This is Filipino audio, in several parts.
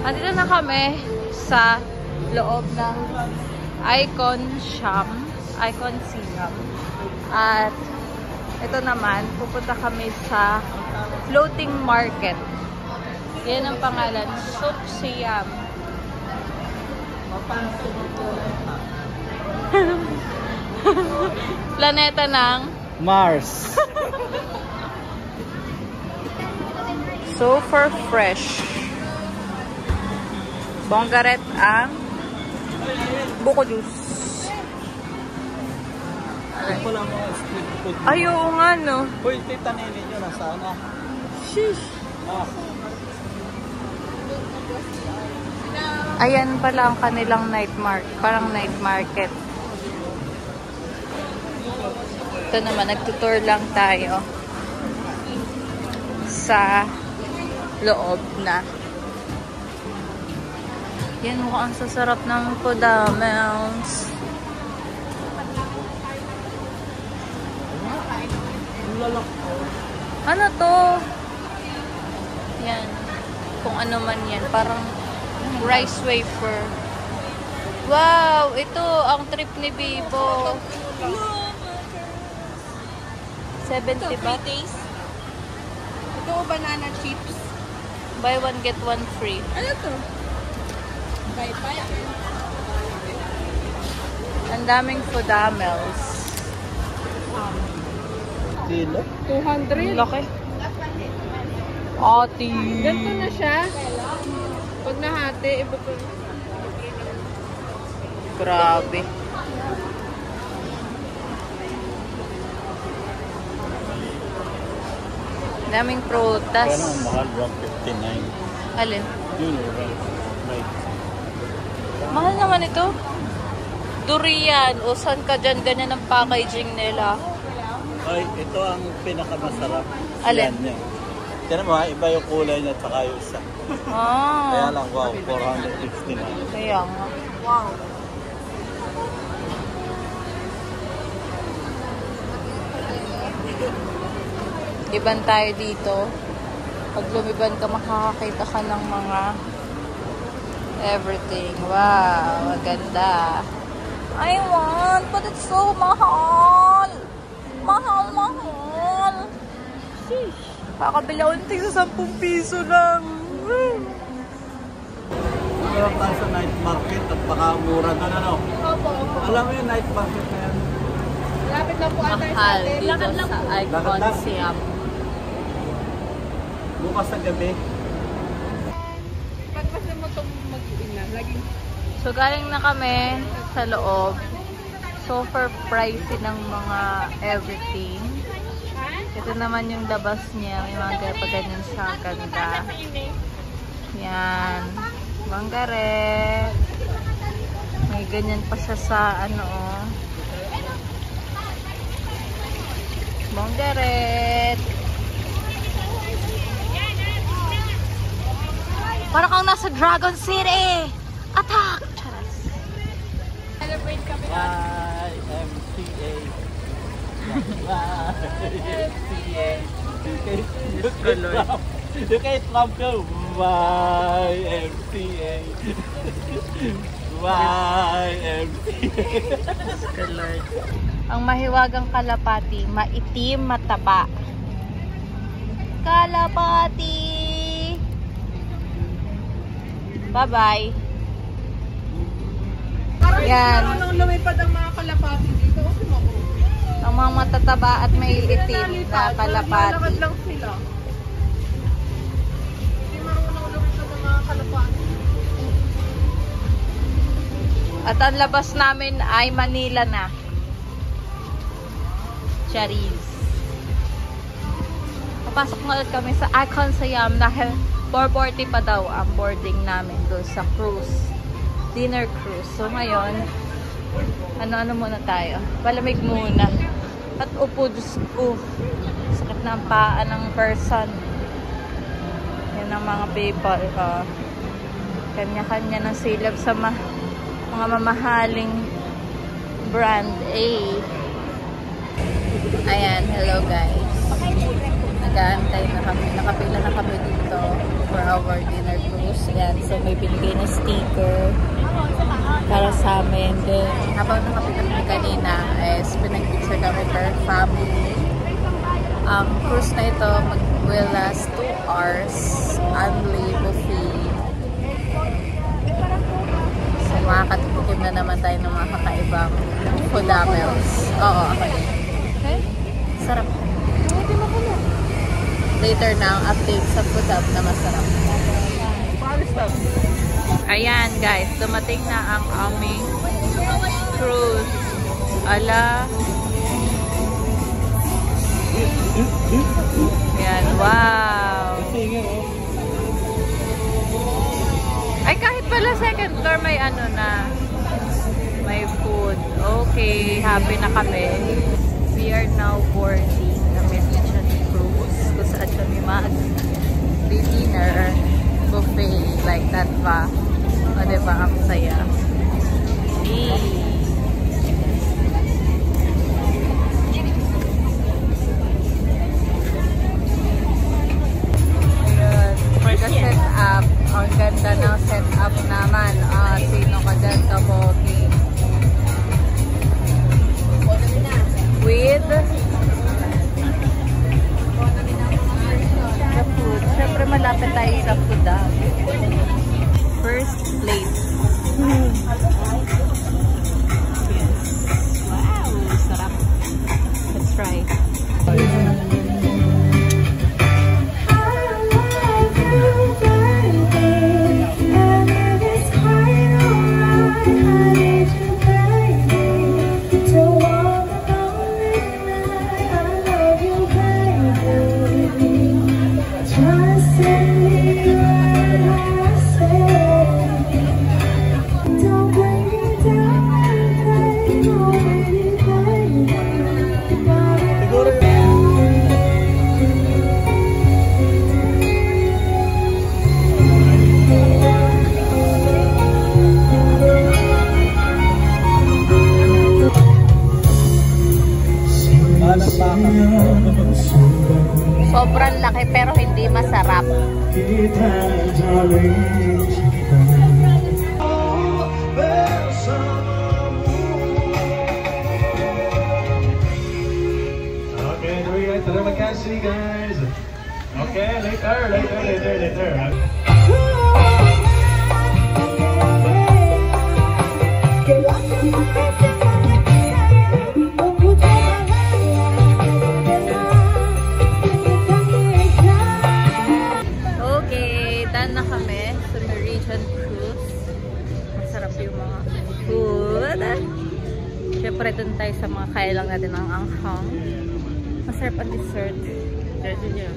Andito na kami sa loob ng Icon Siam. At ito naman, pupunta kami sa floating market. Yan ang pangalan, Soup Siam. Planeta ng Mars. Super fresh. Bonggaret ang buko juice. Ito lang mga street food. Ay, oo nga, no? Uy, tita nene nyo, nasaan na? Sheesh. Ah. Ayan pala ang kanilang night market. Parang night market. Ito naman, nagtutour lang tayo sa loob na. Yan, mukhang sasarap ng kodamels. Ano to? Yan. Kung ano man yan. Parang rice wafer. Wow! Ito, ang trip ni Bibo. 70 ba? Ito, banana chips. Buy one, get one free. Ano to? Buy. Ang daming kodamels. Kilo? 200. Laki. Ati. Ganito na siya. Pag nahati, iba to. Grabe. Daming prutas. Kaya naman mahal, 159. Alin? Yun, right. Mahal naman ito. Durian. O saan ka dyan? Ganyan ang packaging nila. Ay, ito ang pinakamasarap. Alin? Yan niya. Tiyan mo ha, iba yung kulay niya at saka yung isa. Kaya Ah. lang, wow, 469. Kaya nga. Wow. Liban tayo dito. Pag lumiban ka, makakakita ka ng mga everything. Wow, maganda. I want, but it's so mahal. Mahal. Sheesh. Kakabila unting sa 10 piso lang. Meron tayo sa night market at baka mura doon, ano? Opo. Alam mo yung night market na yan? Lapit lang po ata sa Mahal atin. dito Lakad lang sa po. Icon Siam. Bukas sa gabi. Pag kasi mo itong mag-ina, laging So, galing na kami sa loob. Super pricey ng mga everything. Ito naman yung labas niya. May mga ganyan sa ganda. Yan. Banggaret. May ganyan pa siya sa ano, oh. Banggaret. Parang kang nasa Dragon City! Attack! Charas. celebrate kami. YMCA. YMCA. You kay Trump ko. YMCA. YMCA. Lord. Ang mahiwagang kalapati, maitim, mataba. Kalapati! Bye-bye. Yan. Nung lumipad ang mga kalapati dito, okay mo ako. Ang mga matataba at may itim na Naglalakad kalapati. lang sila. Hindi marunong lumipad ang mga kalapati. At ang labas namin ay Manila na. Charis. Papasok na ulit kami sa Icon Siam dahil 4:40 pa daw ang boarding namin doon sa cruise. Dinner cruise. So ngayon, ano-ano muna tayo. Palamig muna. At upo, Diyos ko. Sakit na ang paa ng person. Yan ang mga people. Kanya-kanya ng silab sa mga mamahaling brand A. Ayan, hello guys. Nag-aantay na kami. Nakapila na kami dito. for our dinner cruise. Ayan, so may binigay na sticker para sa amin. Then, habang nakapit kami kanina, is pinag-picture kami per family. Ang cruise na ito will last 2 hours. Only buffet. So, makakatikim na naman tayo ng mga kakaibang food meals. Oo, okay. Okay? Sarap. Later na ang update sa food up na masarap. Ayan guys, dumating na ang aming cruise. Ala. Ayan, wow. Ay, kahit pala second floor may ano na. May food. Okay, happy na kami. We are now boarding the Norwegian cruise. Kung saan kami mag-dinner buffet like that ba? O diba, ang saya. For the setup, ang ganda ng setup naman. Sino ka dyan, kabogi? With the food. Siyempre malapit tayo sa food. First plate. Wow, sarap. Let's try. Sobrang laki pero hindi masarap. Okay, terima kasih guys. Okay, later. Na kami sa Norwegian cruise. Masarap yung mga food. Siyempre dun tayo sa mga kaya lang natin ang anghang. Masarap ang dessert.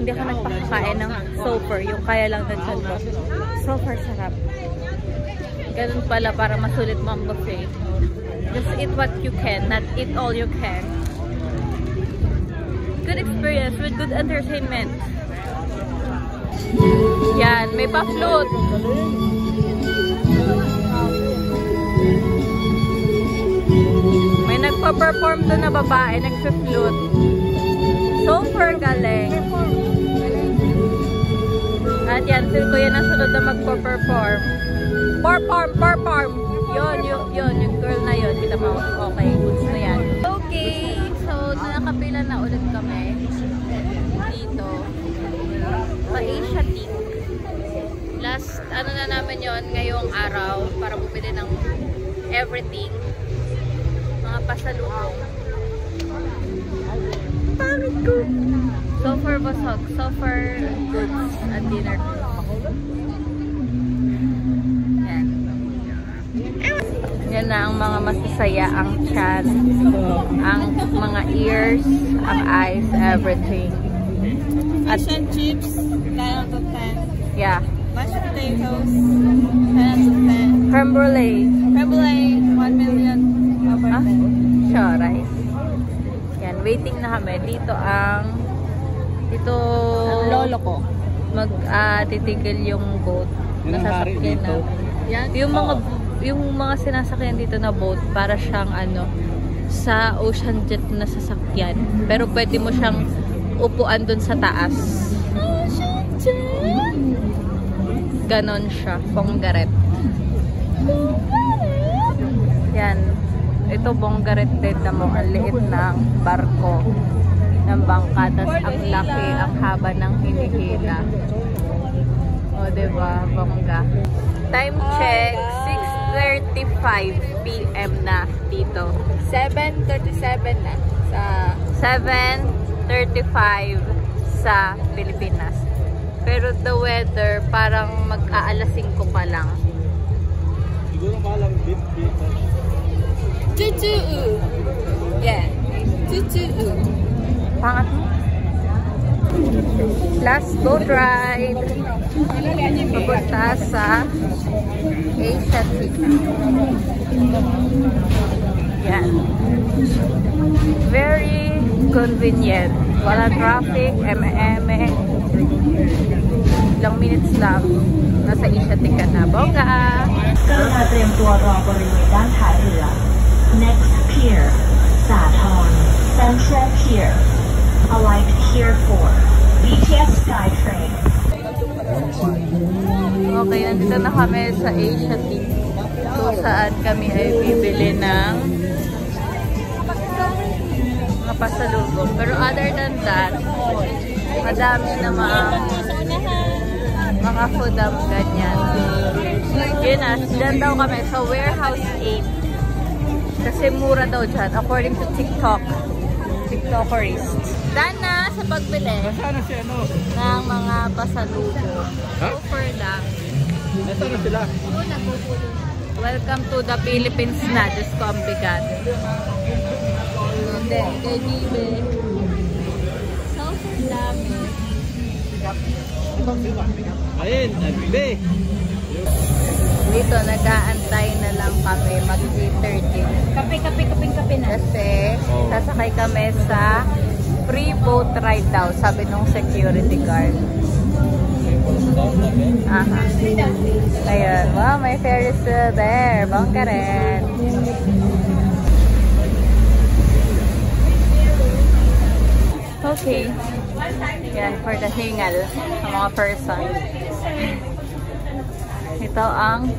Hindi ako nagpapakain ng sofer. Yung kaya lang na dyan. Sofer sarap. Ganun pala para masulit mo ang buffet. Just eat what you can, not eat all you can. Good experience with good entertainment. Yan, may pa-float. May nagpa-perform doon na babae, nagpa-float. Super galing. At yan, feel ko yan ang sunod na magpa-perform. Perform. Yun, yung girl na yun. Kita mo, okay, goods na yan. Okay, so nakapila na ulit kami. Dito. Pa-Asia Teak. Last, ano na namin yon ngayong araw para bumili ng everything. Mga pasalubong. Pangit ko! So far basog. So far goods at dinner. Yan. Yan na ang mga masasaya. Ang chan, ang mga ears, ang eyes, everything. At Fish and chips, 9 out of 10. yeah. Mashed potatoes, 10 out of 10. Creme brulee. Creme brulee, 1 million over 10. Sure, rice. Yan, waiting na kami. Dito ang lolo ko. Titigil yung boat na sasakyan na. Yan. Yung mga sinasakyan dito na boat para siyang sa ocean jet na sasakyan. Pero pwede mo siyang upuan dun sa taas. ganon siya. Bonggaret. Yan. Ito Bonggaret din na mo. Ang liit ng barko ng bangka. Tapos ang laki, ang haba ng hinihila. O, diba? Bongga. Time check. 6:35 PM na dito. 7:37 na sa 7:35 sa Pilipinas. Pero the weather, parang mag-aalas 5 pa lang. Siguro malang bit. Tutu. Yeah. Tutu. Pangat mo? Last boat ride. Papunta sa Asia City. Yan. Very convenient. Wala traffic, eme-eme. Ilang minutes lang. Nasa Asia City ka na. Bongga! กรุณาเตรียมตัวรอบริเวณด้านท้ายเรือ Next pier สาทร Central Pier Alight here for BTS SkyTrain. Okay, nandito na kami sa Asia City. So, saan kami ay bibili ng mga pasalubong. Pero other than that, madami na mga foodam ganyan. Yun na, dyan daw kami sa Warehouse 8. Kasi mura daw dyan, according to TikTokers. Dan na sa pagbili ng mga pasalubong. Offer lang. Nasaan na sila? Welcome to the Philippines na. Diyos ko ang bigat. Hindi, kay Bibe. Sobrang dami. Ayun, Bibe. Dito, nag-aantay na lang kami mag-3:30. Kape na. Kasi, sasakay kami sa free boat ride daw, sabi nung security guard. Aha. Ayun. Wow, may Ferris wheel there. Bongga rin. Okay. Yan, for the hingal ng mga person. Ito ang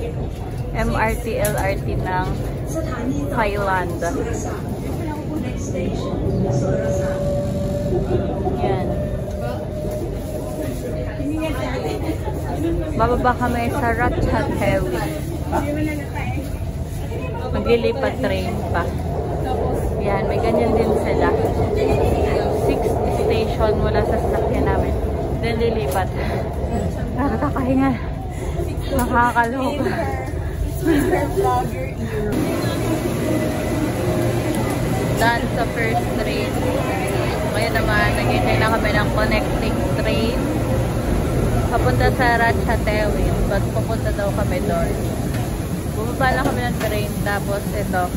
MRT, LRT ng Thailand. Yan. Bababa kami sa Ratchathewi. Maglilipat train pa. Yan, may ganyan din sila. 6 station mula sa sasakyan namin. Then lilipat. Nakakahinga. Nakakaloka. Done sa first train. Ngayon naman, naghihintay na kami ng connecting train. Papunta sa Ratchathewi. But pupunta daw kami doon. Bumaba lang kami ng train. Tapos ito.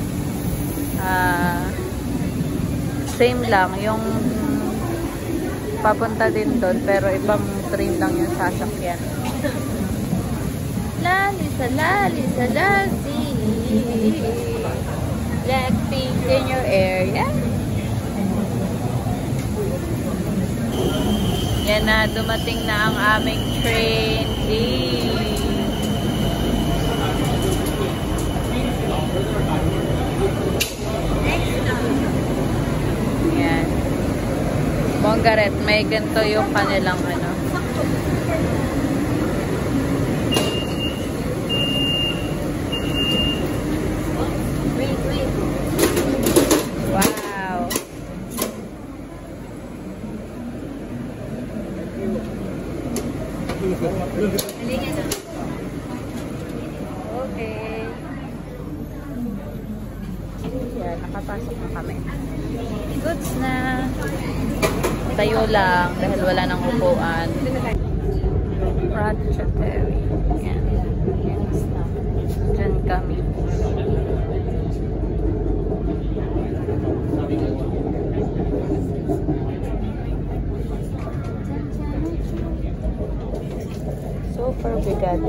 Same lang. Yung papunta din doon. Pero ibang train lang yung sasakyan. Lalisa, lalisa, lalisi. Blackpink in your area. Yan na, dumating na ang aming train. Yan. Bonggaret, may ganito yung kanilang ano. Wow. Okay. Yan, nakapasok na kami. Goods na. Tayo lang dahil wala nang upuan. Ratchathewi. Yan. Diyan kami. Super bigat.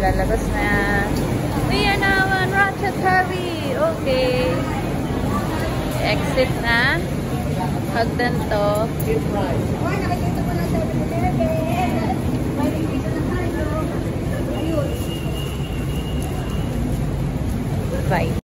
lalabas na. We are now on Ratchathani. Okay. Exit na. Hagdan to.